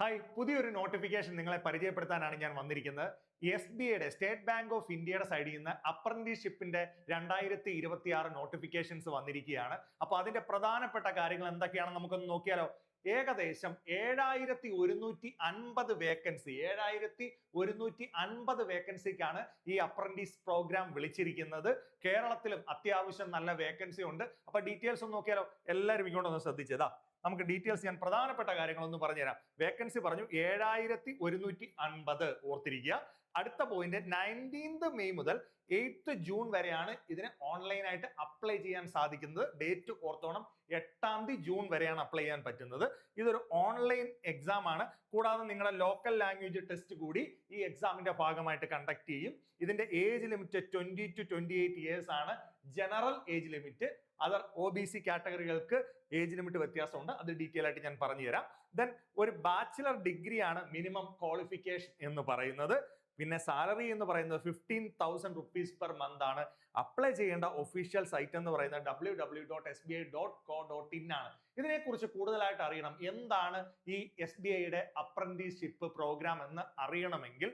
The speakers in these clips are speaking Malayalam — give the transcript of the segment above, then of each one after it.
ഹായ്, പുതിയൊരു നോട്ടിഫിക്കേഷൻ നിങ്ങളെ പരിചയപ്പെടുത്താനാണ് ഞാൻ വന്നിരിക്കുന്നത്. SBIയുടെ സ്റ്റേറ്റ് ബാങ്ക് ഓഫ് ഇന്ത്യയുടെ സൈഡിൽ നിന്ന് അപ്രന്റീസ്ഷിപ്പിന്റെ 2026 നോട്ടിഫിക്കേഷൻസ് വന്നിരിക്കുകയാണ്. അപ്പൊ അതിന്റെ പ്രധാനപ്പെട്ട കാര്യങ്ങൾ എന്തൊക്കെയാണെന്ന് നമുക്കൊന്ന് നോക്കിയാലോ. ഏകദേശം 7150 വേക്കൻസി 7150 വേക്കൻസിക്കാണ് ഈ അപ്രന്റീസ് പ്രോഗ്രാം വിളിച്ചിരിക്കുന്നത്. കേരളത്തിലും അത്യാവശ്യം നല്ല വേക്കൻസി ഉണ്ട്. അപ്പൊ ഡീറ്റെയിൽസ് ഒന്ന് നോക്കിയാലോ. എല്ലാവരും ഇങ്ങോട്ടൊന്ന് ശ്രദ്ധിച്ചതാ. നമുക്ക് ഡീറ്റെയിൽസ് ഞാൻ പ്രധാനപ്പെട്ട കാര്യങ്ങളൊന്നും പറഞ്ഞുതരാം. വേക്കൻസി പറഞ്ഞു 7150 ഓർത്തിരിക്കുക. അടുത്ത പോയിന്റ് 19th മെയ് മുതൽ 8th ജൂൺ വരെയാണ് ഇതിന് ഓൺലൈനായിട്ട് അപ്ലൈ ചെയ്യാൻ സാധിക്കുന്നത്. ഡേറ്റ് ഓർത്തോണം, 8th ജൂൺ വരെയാണ് അപ്ലൈ ചെയ്യാൻ പറ്റുന്നത്. ഇതൊരു ഓൺലൈൻ എക്സാം ആണ്. കൂടാതെ നിങ്ങളുടെ ലോക്കൽ ലാംഗ്വേജ് ടെസ്റ്റ് കൂടി ഈ എക്സാമിന്റെ ഭാഗമായിട്ട് കണ്ടക്ട് ചെയ്യും. ഇതിന്റെ ഏജ് ലിമിറ്റ് 20 to 28 ഇയേഴ്സ് ആണ്. General age limit. Other OBC കാറ്റഗറികൾക്ക് ഏജ് ലിമിറ്റ് വ്യത്യാസമുണ്ട്. അത് ഡീറ്റെയിൽ ആയിട്ട് ഞാൻ പറഞ്ഞു തരാം. ദെൻ ഒരു ബാച്ചിലർ ഡിഗ്രി ആണ് മിനിമം ക്വാളിഫിക്കേഷൻ എന്ന് പറയുന്നത്. പിന്നെ സാലറി എന്ന് പറയുന്നത് 15,000 rupees പെർ മന്ത് ആണ്. അപ്ലൈ ചെയ്യേണ്ട ഒഫീഷ്യൽ സൈറ്റ് എന്ന് പറയുന്നത് www.sbi.co.in ആണ്. ഇതിനെക്കുറിച്ച് കൂടുതലായിട്ട് അറിയണം, എന്താണ് ഈ SBIയുടെ അപ്രന്റീസ്ഷിപ്പ് പ്രോഗ്രാം എന്ന് അറിയണമെങ്കിൽ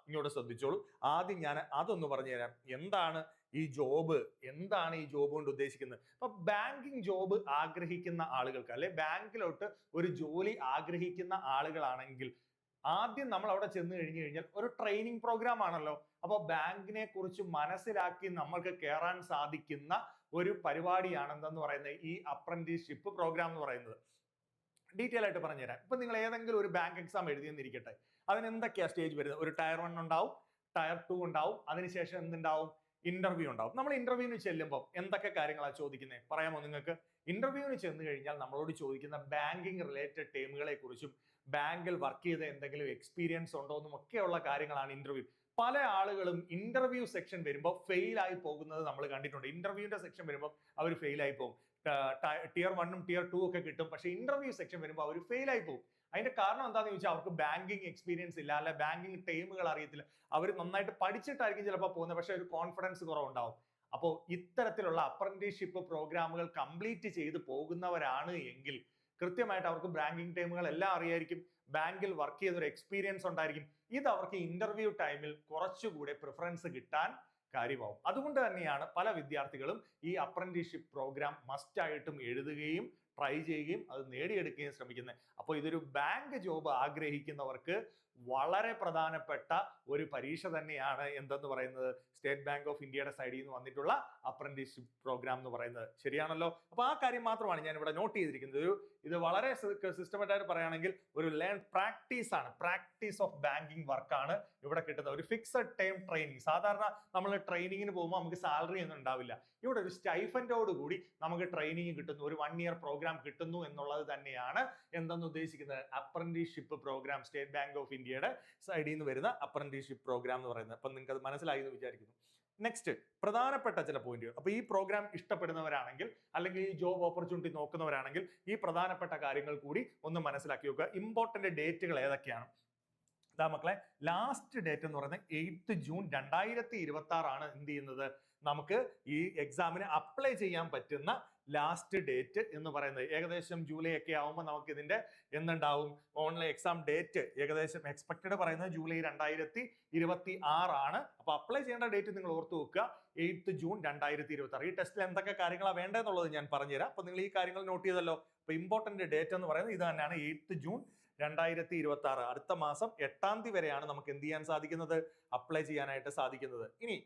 ഇങ്ങോട്ട് ശ്രദ്ധിച്ചോളൂ. ആദ്യം ഞാൻ അതൊന്ന് പറഞ്ഞു തരാം. എന്താണ് ഈ ജോബ് കൊണ്ട് ഉദ്ദേശിക്കുന്നത്? അപ്പൊ ബാങ്കിങ് ജോബ് ആഗ്രഹിക്കുന്ന ആളുകൾക്ക്, അല്ലെ ബാങ്കിലോട്ട് ഒരു ജോലി ആഗ്രഹിക്കുന്ന ആളുകളാണെങ്കിൽ ആദ്യം നമ്മൾ അവിടെ ചെന്ന് കഴിഞ്ഞാൽ ഒരു ട്രെയിനിങ് പ്രോഗ്രാം ആണല്ലോ. അപ്പോൾ ബാങ്കിനെ കുറിച്ച് മനസ്സിലാക്കി നമ്മൾക്ക് കയറാൻ സാധിക്കുന്ന ഒരു പരിപാടിയാണ് എന്തെന്ന് പറയുന്നത് ഈ അപ്രന്റീസ്ഷിപ്പ് പ്രോഗ്രാം എന്ന് പറയുന്നത്. ഡീറ്റെയിൽ ആയിട്ട് പറഞ്ഞുതരാം. ഇപ്പൊ നിങ്ങൾ ഏതെങ്കിലും ഒരു ബാങ്ക് എക്സാം എഴുതിയെന്നിരിക്കട്ടെ, അതിന് എന്തൊക്കെയാ സ്റ്റേജ് വരുന്നത്? ഒരു ടയർ 1 ഉണ്ടാവും, ടയർ 2 ഉണ്ടാവും, അതിനുശേഷം എന്തുണ്ടാവും? ഇന്റർവ്യൂ ഉണ്ടാവും. നമ്മൾ ഇന്റർവ്യൂവിന് ചെല്ലുമ്പോൾ എന്തൊക്കെ കാര്യങ്ങളാണ് ചോദിക്കുന്നത് പറയാമോ നിങ്ങൾക്ക്? ഇന്റർവ്യൂവിന് ചെന്ന് കഴിഞ്ഞാൽ നമ്മളോട് ചോദിക്കുന്ന ബാങ്കിങ് റിലേറ്റഡ് ടേമുകളെ കുറിച്ചും ബാങ്കിൽ വർക്ക് ചെയ്ത എന്തെങ്കിലും എക്സ്പീരിയൻസ് ഉണ്ടോ എന്നും ഒക്കെയുള്ള കാര്യങ്ങളാണ് ഇന്റർവ്യൂ. പല ആളുകളും ഇന്റർവ്യൂ സെക്ഷൻ വരുമ്പോൾ ഫെയിൽ ആയി പോകുന്നത് നമ്മൾ കണ്ടിട്ടുണ്ട്. ഇന്റർവ്യൂവിന്റെ സെക്ഷൻ വരുമ്പോൾ അവർ ഫെയിൽ ആയി പോകും. tier 1 tier 2 ഒക്കെ കിട്ടും, പക്ഷെ ഇന്റർവ്യൂ സെക്ഷൻ വരുമ്പോൾ അവർ ഫെയിൽ ആയി പോകും. അതിന്റെ കാരണം എന്താണെന്ന് ചോദിച്ചാൽ അവർക്ക് ബാങ്കിങ് എക്സ്പീരിയൻസ് ഇല്ല, അല്ലെ ബാങ്കിങ് ടേമുകൾ അറിയത്തില്ല. അവർ നന്നായിട്ട് പഠിച്ചിട്ടായിരിക്കും ചിലപ്പോൾ പോകുന്നത്, പക്ഷെ ഒരു കോൺഫിഡൻസ് കുറവുണ്ടാവും. അപ്പോൾ ഇത്തരത്തിലുള്ള അപ്രന്റീസ്ഷിപ്പ് പ്രോഗ്രാമുകൾ കംപ്ലീറ്റ് ചെയ്ത് പോകുന്നവരാണ് എങ്കിൽ കൃത്യമായിട്ട് അവർക്ക് ബാങ്കിങ് ടൈമുകൾ എല്ലാം അറിയായിരിക്കും, ബാങ്കിൽ വർക്ക് ചെയ്തൊരു എക്സ്പീരിയൻസ് ഉണ്ടായിരിക്കും. ഇത് അവർക്ക് ഇന്റർവ്യൂ ടൈമിൽ കുറച്ചുകൂടെ പ്രിഫറൻസ് കിട്ടാൻ കാര്യമാവും. അതുകൊണ്ട് തന്നെയാണ് പല വിദ്യാർത്ഥികളും ഈ അപ്രന്റീസ്ഷിപ്പ് പ്രോഗ്രാം മസ്റ്റ് ആയിട്ടും എഴുതുകയും ട്രൈ ചെയ്യുകയും അത് നേടിയെടുക്കുകയും ശ്രമിക്കുന്നത്. അപ്പോൾ ഇതൊരു ബാങ്ക് ജോബ് ആഗ്രഹിക്കുന്നവർക്ക് വളരെ പ്രധാനപ്പെട്ട ഒരു പരീക്ഷ തന്നെയാണ് എന്തെന്ന് പറയുന്നത് സ്റ്റേറ്റ് ബാങ്ക് ഓഫ് ഇന്ത്യയുടെ സൈഡിൽ നിന്ന് വന്നിട്ടുള്ള അപ്രന്റീസ്ഷിപ്പ് പ്രോഗ്രാം എന്ന് പറയുന്നത്. ശരിയാണല്ലോ? അപ്പൊ ആ കാര്യം മാത്രമാണ് ഞാൻ ഇവിടെ നോട്ട് ചെയ്തിരിക്കുന്നത്. ഇത് വളരെ സിസ്റ്റമാറ്റായിട്ട് പറയുകയാണെങ്കിൽ ഒരു പ്രാക്ടീസ് ആണ്, പ്രാക്ടീസ് ഓഫ് ബാങ്കിങ് വർക്കാണ് ഇവിടെ കിട്ടുന്നത്. ഒരു ഫിക്സഡ് ടൈം ട്രെയിനിങ്. സാധാരണ നമ്മൾ ട്രെയിനിങ്ങിന് പോകുമ്പോൾ നമുക്ക് സാലറി ഒന്നും ഉണ്ടാവില്ല. ഇവിടെ ഒരു സ്റ്റൈഫൻഡോട് കൂടി നമുക്ക് ട്രെയിനിങ് കിട്ടുന്നു, ഒരു 1 year പ്രോഗ്രാം കിട്ടുന്നു എന്നുള്ളത് തന്നെയാണ് എന്തെന്ന് ഉദ്ദേശിക്കുന്നത് apprenticeship program. State bank of ഇന്ത്യയുടെ സൈഡിൽ നിന്ന് വരുന്ന അപ്രന്റീസ്ഷിപ്പ് പ്രോഗ്രാം എന്ന് പറയുന്നത്. അപ്പൊ നിങ്ങൾക്ക് അത് മനസ്സിലായി എന്ന് വിചാരിക്കുന്നു. നെക്സ്റ്റ് പ്രധാനപ്പെട്ട ചില പോയിന്റുകൾ. അപ്പൊ ഈ പ്രോഗ്രാം ഇഷ്ടപ്പെടുന്നവരാണെങ്കിൽ അല്ലെങ്കിൽ ഈ ജോബ് ഓപ്പർച്യൂണിറ്റി നോക്കുന്നവരാണെങ്കിൽ ഈ പ്രധാനപ്പെട്ട കാര്യങ്ങൾ കൂടി ഒന്ന് മനസ്സിലാക്കി വെക്കുക. ഇമ്പോർട്ടന്റ് ഡേറ്റുകൾ ഏതൊക്കെയാണ്? മക്കളെ, ലാസ്റ്റ് ഡേറ്റ് എന്ന് പറയുന്നത് 8th ജൂൺ 2026 ആണ് എന്ത് ചെയ്യുന്നത് നമുക്ക് ഈ എക്സാമിന് അപ്ലൈ ചെയ്യാൻ പറ്റുന്ന ലാസ്റ്റ് ഡേറ്റ് എന്ന് പറയുന്നത്. ഏകദേശം ജൂലൈ ഒക്കെ ആവുമ്പോൾ നമുക്ക് ഇതിന്റെ എന്തുണ്ടാവും? ഓൺലൈൻ എക്സാം ഡേറ്റ് ഏകദേശം എക്സ്പെക്റ്റഡ് പറയുന്നത് ജൂലൈ 2026 ആണ്. അപ്പൊ അപ്ലൈ ചെയ്യേണ്ട ഡേറ്റ് നിങ്ങൾ ഓർത്തു വെക്കുക, 8th ജൂൺ 2026. ഈ ടെസ്റ്റിൽ എന്തൊക്കെ കാര്യങ്ങളാണ് വേണ്ടതെന്നുള്ളത് ഞാൻ പറഞ്ഞുതരാം. അപ്പൊ നിങ്ങൾ ഈ കാര്യങ്ങൾ നോട്ട് ചെയ്തല്ലോ. അപ്പൊ ഇമ്പോർട്ടന്റ് ഡേറ്റ് എന്ന് പറയുന്നത് ഇത് തന്നെയാണ്, 8th ജൂൺ 2026. അടുത്ത മാസം 8th തീയതി വരെയാണ് നമുക്ക് എന്ത് ചെയ്യാൻ സാധിക്കുന്നത്? അപ്ലൈ ചെയ്യാനായിട്ട് സാധിക്കുന്നത്. ഇനി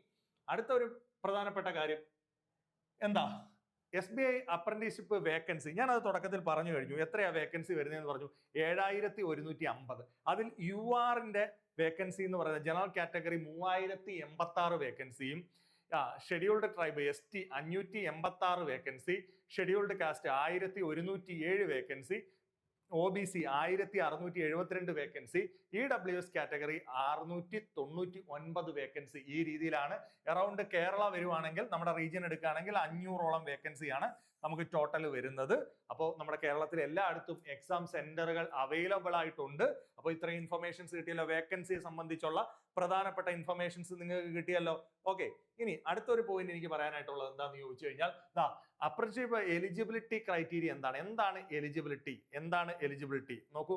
അടുത്ത ഒരു പ്രധാനപ്പെട്ട കാര്യം എന്താ? SBI അപ്രന്റീസ്ഷിപ്പ് വേക്കൻസി ഞാൻ അത് തുടക്കത്തിൽ പറഞ്ഞു കഴിഞ്ഞു. എത്രയാ വേക്കൻസി വരുന്നതെന്ന് പറഞ്ഞു? 7150. അതിൽ URന്റെ വേക്കൻസി എന്ന് പറയുന്നത് ജനറൽ കാറ്റഗറി 3086 വേക്കൻസിയും, scheduled tribe ST 586 vacancy, scheduled caste 1107 vacancy, OBC 1672 vacancy, EWS category 699 vacancy. ഈ രീതിയിലാണ് അറൗണ്ട് കേരള വരുവാണെങ്കിൽ നമ്മുടെ റീജിയൻ എടുക്കുകയാണെങ്കിൽ 500ഓളം വേക്കൻസിയാണ് നമുക്ക് ടോട്ടൽ വരുന്നത്. അപ്പോൾ നമ്മുടെ കേരളത്തിൽ എല്ലായിടത്തും എക്സാം സെന്ററുകൾ അവൈലബിൾ ആയിട്ടുണ്ട്. അപ്പോൾ ഇത്രയും ഇൻഫർമേഷൻസ് കിട്ടിയല്ലോ, വേക്കൻസിയെ സംബന്ധിച്ചുള്ള പ്രധാനപ്പെട്ട ഇൻഫർമേഷൻസ് നിങ്ങൾക്ക് കിട്ടിയല്ലോ. ഓക്കെ, ഇനി അടുത്തൊരു പോയിന്റ് എനിക്ക് പറയാനായിട്ടുള്ളത് എന്താണെന്ന് ചോദിച്ചു കഴിഞ്ഞാൽ അപ്രന്റീസ്ഷിപ്പ് എലിജിബിലിറ്റി ക്രൈറ്റീരിയ എന്താണ് എലിജിബിലിറ്റി നോക്കൂ.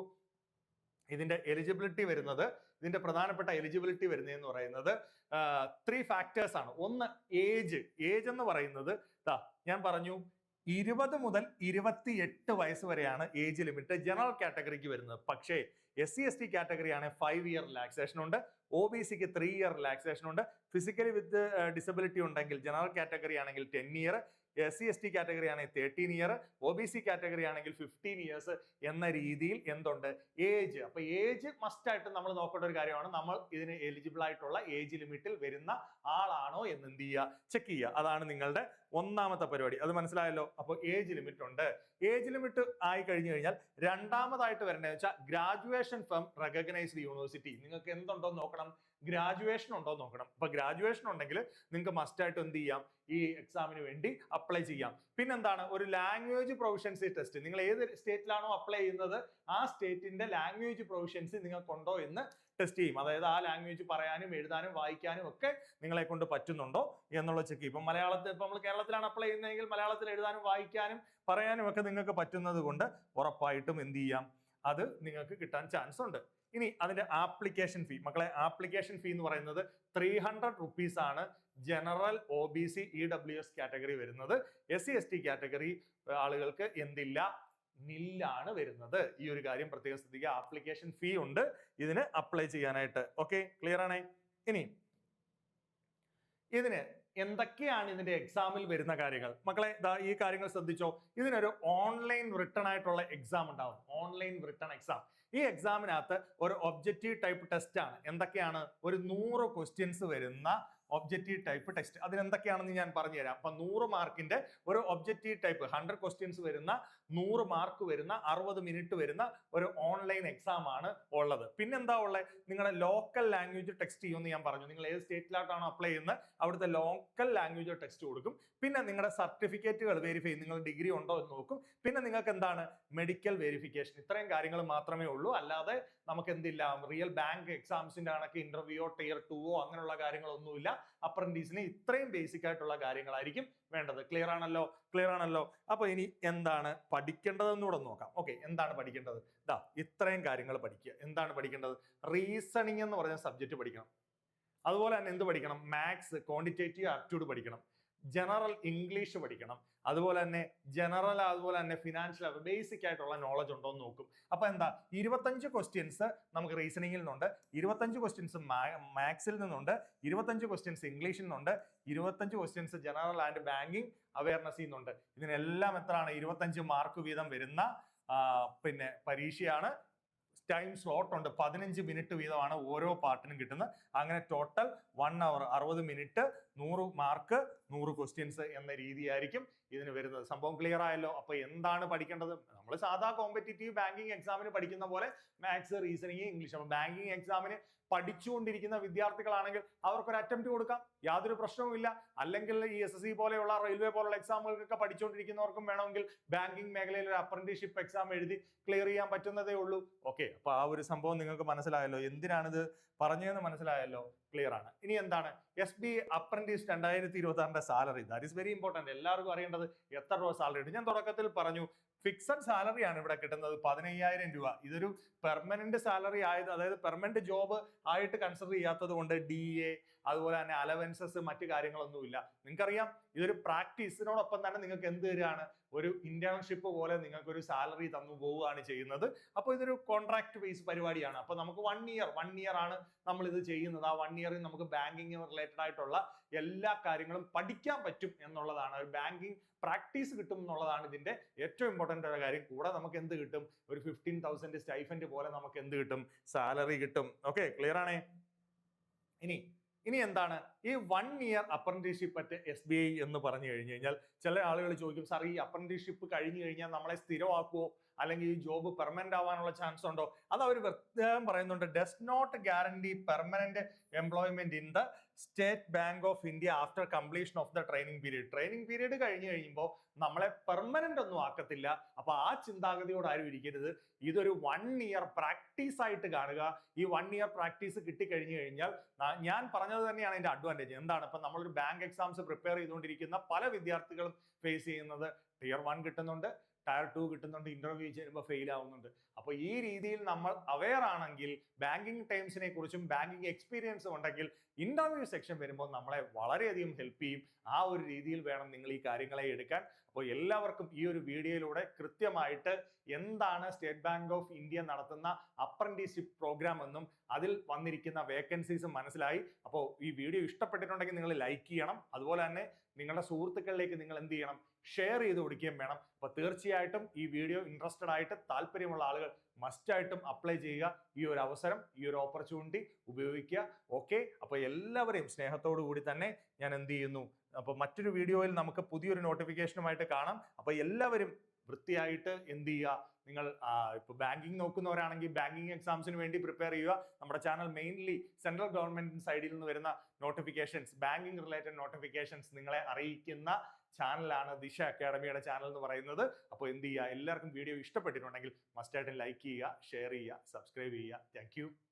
ഇതിന്റെ എലിജിബിലിറ്റി വരുന്നത്, ഇതിന്റെ പ്രധാനപ്പെട്ട എലിജിബിലിറ്റി വരുന്നതെന്ന് പറയുന്നത് 3 ഫാക്ടേഴ്സ് ആണ്. ഒന്ന് ഏജ് എന്ന് പറയുന്നത് ഞാൻ പറഞ്ഞു 20 മുതൽ 28 വയസ്സ് വരെയാണ് ഏജ് ലിമിറ്റ് ജനറൽ കാറ്റഗറിക്ക് വരുന്നത്. പക്ഷേ SC/ST കാറ്റഗറി ആണ് 5 ഇയർ റിലാക്സേഷൻ ഉണ്ട്, OBCക്ക് 3 ഇയർ റിലാക്സേഷൻ ഉണ്ട്, ഫിസിക്കലി വിത്ത് ഡിസബിലിറ്റി ഉണ്ടെങ്കിൽ ജനറൽ കാറ്റഗറി ആണെങ്കിൽ 10 ഇയർ, SC/ST കാറ്റഗറി ആണെങ്കിൽ 13 ഇയർ, OBC കാറ്റഗറി ആണെങ്കിൽ 15 ഇയേഴ്സ് എന്ന രീതിയിൽ എന്തുണ്ട് ഏജ്. അപ്പൊ ഏജ് മസ്റ്റ് ആയിട്ട് നമ്മൾ നോക്കേണ്ട ഒരു കാര്യമാണ്. നമ്മൾ ഇതിന് എലിജിബിൾ ആയിട്ടുള്ള ഏജ് ലിമിറ്റിൽ വരുന്ന ആളാണോ എന്ന് എന്ത് ചെയ്യുക, ചെക്ക് ചെയ്യുക. അതാണ് നിങ്ങളുടെ ഒന്നാമത്തെ പരിപാടി. അത് മനസ്സിലായല്ലോ. അപ്പോൾ ഏജ് ലിമിറ്റ് ഉണ്ട്. ഏജ് ലിമിറ്റ് ആയി കഴിഞ്ഞു കഴിഞ്ഞാൽ രണ്ടാമതായിട്ട് വരേണ്ടതെന്ന് വെച്ചാൽ ഗ്രാജുവേഷൻ ഫ്രം റെക്കഗ്നൈസ്ഡ് യൂണിവേഴ്സിറ്റി. നിങ്ങൾക്ക് എന്തുണ്ടോ നോക്കണം, ഗ്രാജുവേഷൻ ഉണ്ടോ നോക്കണം. അപ്പൊ ഗ്രാജുവേഷൻ ഉണ്ടെങ്കിൽ നിങ്ങൾക്ക് മസ്റ്റ് ആയിട്ട് എന്ത് ചെയ്യാം, ഈ എക്സാമിന് വേണ്ടി അപ്ലൈ ചെയ്യാം. പിന്നെന്താണ്, ഒരു ലാംഗ്വേജ് പ്രൊഫഷ്യൻസി ടെസ്റ്റ്. നിങ്ങൾ ഏത് സ്റ്റേറ്റിലാണോ അപ്ലൈ ചെയ്യുന്നത് ആ സ്റ്റേറ്റിന്റെ ലാംഗ്വേജ് പ്രൊഫഷ്യൻസി നിങ്ങൾക്കുണ്ടോ എന്ന് ടെസ്റ്റ് ചെയ്യും. അതായത് ആ ലാംഗ്വേജ് പറയാനും എഴുതാനും വായിക്കാനും ഒക്കെ നിങ്ങളെ കൊണ്ട് പറ്റുന്നുണ്ടോ എന്നുള്ള ചെക്ക് ചെയ്യും. ഇപ്പം മലയാളത്തിൽ, ഇപ്പം നമ്മൾ കേരളത്തിലാണ് അപ്ലൈ ചെയ്യുന്നതെങ്കിൽ മലയാളത്തിൽ എഴുതാനും വായിക്കാനും പറയാനും ഒക്കെ നിങ്ങൾക്ക് പറ്റുന്നത് കൊണ്ട് ഉറപ്പായിട്ടും എന്ത് ചെയ്യാം, അത് നിങ്ങൾക്ക് കിട്ടാൻ ചാൻസ് ഉണ്ട്. ഇനി അതിന്റെ ആപ്ലിക്കേഷൻ ഫീ, മക്കളെ ആപ്ലിക്കേഷൻ ഫീ എന്ന് പറയുന്നത് 300 rupees ആണ് ജനറൽ, OBC, EWS കാറ്റഗറി വരുന്നത്. SC/ST കാറ്റഗറി ആളുകൾക്ക് എന്തില്ല, നില്ലാണ് വരുന്നത്. ഈ ഒരു കാര്യം പ്രത്യേകം ശ്രദ്ധിക്കുക. ആപ്ലിക്കേഷൻ ഫീ ഉണ്ട് ഇതിന് അപ്ലൈ ചെയ്യാനായിട്ട്. ഓക്കെ, ക്ലിയർ ആണേ. ഇനി ഇതിന് എന്തൊക്കെയാണ് ഇതിന്റെ എക്സാമിൽ വരുന്ന കാര്യങ്ങൾ, മക്കളെ ഈ കാര്യങ്ങൾ ശ്രദ്ധിച്ചോ. ഇതിനൊരു ഓൺലൈൻ റിട്ടൺ ആയിട്ടുള്ള എക്സാം ഉണ്ടാവും, ഓൺലൈൻ റിട്ടൺ എക്സാം. ഈ എക്സാമിനകത്ത് ഒരു ഒബ്ജക്റ്റീവ് ടൈപ്പ് ടെസ്റ്റ് ആണ്. എന്തൊക്കെയാണ്, ഒരു 100 ക്വസ്റ്റ്യൻസ് വരുന്ന ഒബ്ജക്റ്റീവ് ടൈപ്പ് ടെസ്റ്റ്. അതിനെന്തൊക്കെയാണെന്ന് ഞാൻ പറഞ്ഞുതരാം. അപ്പൊ 100 മാർക്കിന്റെ ഒരു ഒബ്ജക്റ്റീവ് ടൈപ്പ് 100 ക്വസ്റ്റ്യൻസ് വരുന്ന 100 മാർക്ക് വരുന്ന 60 മിനിറ്റ് വരുന്ന ഒരു ഓൺലൈൻ എക്സാം ആണ് ഉള്ളത്. പിന്നെന്താ ഉള്ളത്, നിങ്ങളുടെ ലോക്കൽ ലാംഗ്വേജ് ടെക്സ്റ്റ് ചെയ്യുമെന്ന് ഞാൻ പറഞ്ഞു. നിങ്ങൾ ഏത് സ്റ്റേറ്റിലായിട്ടാണോ അപ്ലൈ ചെയ്യുന്നത് അവിടുത്തെ ലോക്കൽ ലാംഗ്വേജ് ടെക്സ്റ്റ് കൊടുക്കും. പിന്നെ നിങ്ങളുടെ സർട്ടിഫിക്കറ്റുകൾ വെരിഫൈ ചെയ്യും, നിങ്ങൾ ഡിഗ്രി ഉണ്ടോ എന്ന് നോക്കും. പിന്നെ നിങ്ങൾക്ക് എന്താണ്, മെഡിക്കൽ വെരിഫിക്കേഷൻ. ഇത്രയും കാര്യങ്ങൾ മാത്രമേ ഉള്ളൂ. അല്ലാതെ നമുക്ക് എന്തില്ല, റിയൽ ബാങ്ക് എക്സാംസിന്റെ കണക്ക് ഇന്റർവ്യൂയോ Tier 2 അങ്ങനെയുള്ള കാര്യങ്ങളൊന്നുമില്ല. അപ്രന്റീസിന് ഇത്രയും ബേസിക് ആയിട്ടുള്ള കാര്യങ്ങളായിരിക്കും വേണ്ടത്. ക്ലിയർ ആണല്ലോ. അപ്പൊ ഇനി എന്താണ് പഠിക്കേണ്ടതെന്നൂടെ നോക്കാം. ഓക്കെ, എന്താണ് പഠിക്കേണ്ടത്? ഇത്രയും കാര്യങ്ങൾ പഠിക്കുക. എന്താണ് പഠിക്കേണ്ടത്, റീസണിങ് എന്ന് പറഞ്ഞ സബ്ജക്ട് പഠിക്കണം. അതുപോലെ തന്നെ എന്ത് പഠിക്കണം, മാത്സ്, ക്വാണ്ടിറ്റേറ്റീവ് ആപ്റ്റിറ്റ്യൂഡ് പഠിക്കണം, ജനറൽ ഇംഗ്ലീഷ് പഠിക്കണം, അതുപോലെ തന്നെ ഫിനാൻഷ്യൽ ബേസിക് ആയിട്ടുള്ള നോളജ് ഉണ്ടോ എന്ന് നോക്കും. അപ്പൊ എന്താ, 25 ക്വസ്റ്റ്യൻസ് നമുക്ക് റീസണിങ്ങിൽ നിന്നുണ്ട്, 25 ക്വസ്റ്റ്യൻസ് മാത്സിൽ നിന്നുണ്ട്, 25 ക്വസ്റ്റ്യൻസ് ഇംഗ്ലീഷിൽ നിന്നുണ്ട്, 25 ക്വസ്റ്റ്യൻസ് ജനറൽ ആൻഡ് ബാങ്കിങ് അവയർനെസ്സിൽ നിന്നുണ്ട്. ഇതിനെല്ലാം എത്രയാണ്, 25 മാർക്ക് വീതം വരുന്ന പിന്നെ പരീക്ഷയാണ്. ടൈം സ്ലോട്ട് ഉണ്ട്, 15 മിനിറ്റ് വീതമാണ് ഓരോ പാർട്ടിനും കിട്ടുന്നത്. അങ്ങനെ total 1 hour 60 minute, 100 mark, 100 questions എന്ന രീതിയായിരിക്കും ഇതിന് വരുന്നത്. സംഭവം ക്ലിയർ ആയല്ലോ. അപ്പൊ എന്താണ് പഠിക്കേണ്ടത്, നമ്മൾ സാധാ കോമ്പറ്റീറ്റീവ് ബാങ്കിങ് എക്സാമിന് പഠിക്കുന്ന പോലെ മാത്സ്, റീസണിങ്, ഇംഗ്ലീഷ്. അപ്പൊ ബാങ്കിങ് എക്സാമിന് പഠിച്ചുകൊണ്ടിരിക്കുന്ന വിദ്യാർത്ഥികളാണെങ്കിൽ അവർക്കൊരു അറ്റംപ്റ്റ് കൊടുക്കാം, യാതൊരു പ്രശ്നവുമില്ല. അല്ലെങ്കിൽ ഈ SSC പോലെയുള്ള, റെയിൽവേ പോലുള്ള എക്സാമുകൾക്കൊക്കെ പഠിച്ചുകൊണ്ടിരിക്കുന്നവർക്കും വേണമെങ്കിൽ ബാങ്കിങ് മേഖലയിൽ ഒരു അപ്രന്റീസ്ഷിപ്പ് എക്സാം എഴുതി ക്ലിയർ ചെയ്യാൻ പറ്റുന്നതേ ഉള്ളൂ. ഓക്കെ, അപ്പൊ ആ ഒരു സംഭവം നിങ്ങൾക്ക് മനസ്സിലായല്ലോ, എന്തിനാണിത് പറഞ്ഞതെന്ന് മനസ്സിലായല്ലോ, ക്ലിയർ ആണ്. ഇനി എന്താണ് SBA apprentice 2026 salary, that is very important. എല്ലാവർക്കും അറിയേണ്ടത് എത്ര രൂപ സാലറി ഉണ്ട്. ഞാൻ തുടക്കത്തിൽ പറഞ്ഞു, ഫിക്സഡ് സാലറി ആണ് ഇവിടെ കിട്ടുന്നത്, 15,000 രൂപ. ഇതൊരു പെർമനന്റ് സാലറി ആയത്, അതായത് പെർമനന്റ് ജോബ് ആയിട്ട് കൺസിഡർ ചെയ്യാത്തത് കൊണ്ട് DA, അതുപോലെ തന്നെ അലവൻസസ്, മറ്റു കാര്യങ്ങളൊന്നുമില്ല. നിങ്ങൾക്കറിയാം, ഇതൊരു പ്രാക്ടീസിനോടൊപ്പം തന്നെ നിങ്ങൾക്ക് എന്ത് തരികയാണ്, ഒരു ഇന്റേൺഷിപ്പ് പോലെ നിങ്ങൾക്ക് ഒരു സാലറി തന്നു പോവുകയാണ് ചെയ്യുന്നത്. അപ്പോൾ ഇതൊരു കോൺട്രാക്ട് ബേസ് പരിപാടിയാണ്. അപ്പൊ നമുക്ക് 1 ഇയർ ആണ് നമ്മൾ ഇത് ചെയ്യുന്നത്. ആ 1 ഇയറിൽ നമുക്ക് ബാങ്കിങ് റിലേറ്റഡ് ആയിട്ടുള്ള എല്ലാ കാര്യങ്ങളും പഠിക്കാൻ പറ്റും എന്നുള്ളതാണ്. ഒരു ബാങ്കിങ് പ്രാക്ടീസ് കിട്ടും എന്നുള്ളതാണ് ഇതിന്റെ ഏറ്റവും ഇമ്പോർട്ടന്റ് ആയ കാര്യം. കൂടെ നമുക്ക് എന്ത് കിട്ടും, ഒരു 15,000 സ്റ്റൈഫൻഡ് പോലെ നമുക്ക് എന്ത് കിട്ടും, സാലറി കിട്ടും. ഓക്കെ, ക്ലിയർ ആണേ. ഇനി എന്താണ് ഈ 1 ഇയർ അപ്രന്റീസ്ഷിപ്പ് അറ്റ് SBA എന്ന് പറഞ്ഞു കഴിഞ്ഞു കഴിഞ്ഞാൽ, ചില ആളുകൾ ചോദിക്കും, സാർ ഈ അപ്രന്റീസ്ഷിപ്പ് കഴിഞ്ഞു കഴിഞ്ഞാൽ നമ്മളെ സ്ഥിരമാക്കുമോ, അല്ലെങ്കിൽ ഈ ജോബ് പെർമനന്റ് ആവാനുള്ള ചാൻസ് ഉണ്ടോ? അത് അവർ പ്രത്യേകം പറയുന്നുണ്ട്. Does not guarantee permanent employment in the State bank of India after completion of the training period. Training period കഴിഞ്ഞു കഴിയുമ്പോൾ നമ്മളെ പെർമനന്റ് ഒന്നും ആക്കത്തില്ല. അപ്പൊ ആ ചിന്താഗതിയോട് ആരും ഇരിക്കരുത്. ഇതൊരു 1 ഇയർ പ്രാക്ടീസ് ആയിട്ട് കാണുക. ഈ 1 ഇയർ പ്രാക്ടീസ് കിട്ടിക്കഴിഞ്ഞു കഴിഞ്ഞാൽ, ഞാൻ പറഞ്ഞത് തന്നെയാണ് ഇതിന്റെ അഡ്വാൻറ്റേജ്. എന്താണ്, ഇപ്പൊ നമ്മളൊരു ബാങ്ക് എക്സാംസ് പ്രിപ്പയർ ചെയ്തുകൊണ്ടിരിക്കുന്ന പല വിദ്യാർത്ഥികളും ഫേസ് ചെയ്യുന്നത് Tier 1 കിട്ടുന്നുണ്ട്, ടയർ 2 കിട്ടുന്നുണ്ട്, ഇന്റർവ്യൂ ചെയ്യുമ്പോൾ ഫെയിൽ ആവുന്നുണ്ട്. അപ്പോൾ ഈ രീതിയിൽ നമ്മൾ അവെയർ ആണെങ്കിൽ, ബാങ്കിങ് ടൈംസിനെ കുറിച്ചും ബാങ്കിങ് എക്സ്പീരിയൻസും ഉണ്ടെങ്കിൽ ഇന്റർവ്യൂ സെക്ഷൻ വരുമ്പോൾ നമ്മളെ വളരെയധികം ഹെൽപ്പ് ചെയ്യും. ആ ഒരു രീതിയിൽ വേണം നിങ്ങൾ ഈ കാര്യങ്ങളെ എടുക്കാൻ. അപ്പോൾ എല്ലാവർക്കും ഈ ഒരു വീഡിയോയിലൂടെ കൃത്യമായിട്ട് എന്താണ് സ്റ്റേറ്റ് ബാങ്ക് ഓഫ് ഇന്ത്യ നടത്തുന്ന അപ്രന്റീസ്ഷിപ്പ് പ്രോഗ്രാം എന്നും അതിൽ വന്നിരിക്കുന്ന വേക്കൻസീസും മനസ്സിലായി. അപ്പോൾ ഈ വീഡിയോ ഇഷ്ടപ്പെട്ടിട്ടുണ്ടെങ്കിൽ നിങ്ങൾ ലൈക്ക് ചെയ്യണം. അതുപോലെ തന്നെ നിങ്ങളുടെ സുഹൃത്തുക്കളിലേക്ക് നിങ്ങൾ എന്ത് ചെയ്യണം, ഷെയർ ചെയ്ത് കൊടുക്കുകയും വേണം. അപ്പൊ തീർച്ചയായിട്ടും ഈ വീഡിയോ ഇൻട്രസ്റ്റഡ് ആയിട്ട് താല്പര്യമുള്ള ആളുകൾ മസ്റ്റ് ആയിട്ടും അപ്ലൈ ചെയ്യുക. ഈ ഒരു അവസരം, ഈ ഒരു ഓപ്പർച്യൂണിറ്റി ഉപയോഗിക്കുക. ഓക്കെ, അപ്പൊ എല്ലാവരെയും സ്നേഹത്തോടു കൂടി തന്നെ ഞാൻ എന്ത് ചെയ്യുന്നു, അപ്പൊ മറ്റൊരു വീഡിയോയിൽ നമുക്ക് പുതിയൊരു നോട്ടിഫിക്കേഷനുമായിട്ട് കാണാം. അപ്പൊ എല്ലാവരും വൃത്തിയായിട്ട് എന്ത് ചെയ്യുക, നിങ്ങൾ ഇപ്പൊ ബാങ്കിങ് നോക്കുന്നവരാണെങ്കിൽ ബാങ്കിങ് എക്സാംസിന് വേണ്ടി പ്രിപ്പയർ ചെയ്യുക. നമ്മുടെ ചാനൽ മെയിൻലി സെൻട്രൽ ഗവൺമെന്റ് സൈഡിൽ നിന്ന് വരുന്ന നോട്ടിഫിക്കേഷൻസ്, ബാങ്കിങ് റിലേറ്റഡ് നോട്ടിഫിക്കേഷൻസ് നിങ്ങളെ അറിയിക്കുന്ന ചാനലാണ് ദിശ അക്കാഡമിയുടെ ചാനൽ എന്ന് പറയുന്നത്. അപ്പോൾ എന്ത് ചെയ്യുക, എല്ലാവർക്കും വീഡിയോ ഇഷ്ടപ്പെട്ടിട്ടുണ്ടെങ്കിൽ മസ്റ്റായിട്ടും ലൈക്ക് ചെയ്യുക, ഷെയർ ചെയ്യുക, സബ്സ്ക്രൈബ് ചെയ്യുക. താങ്ക്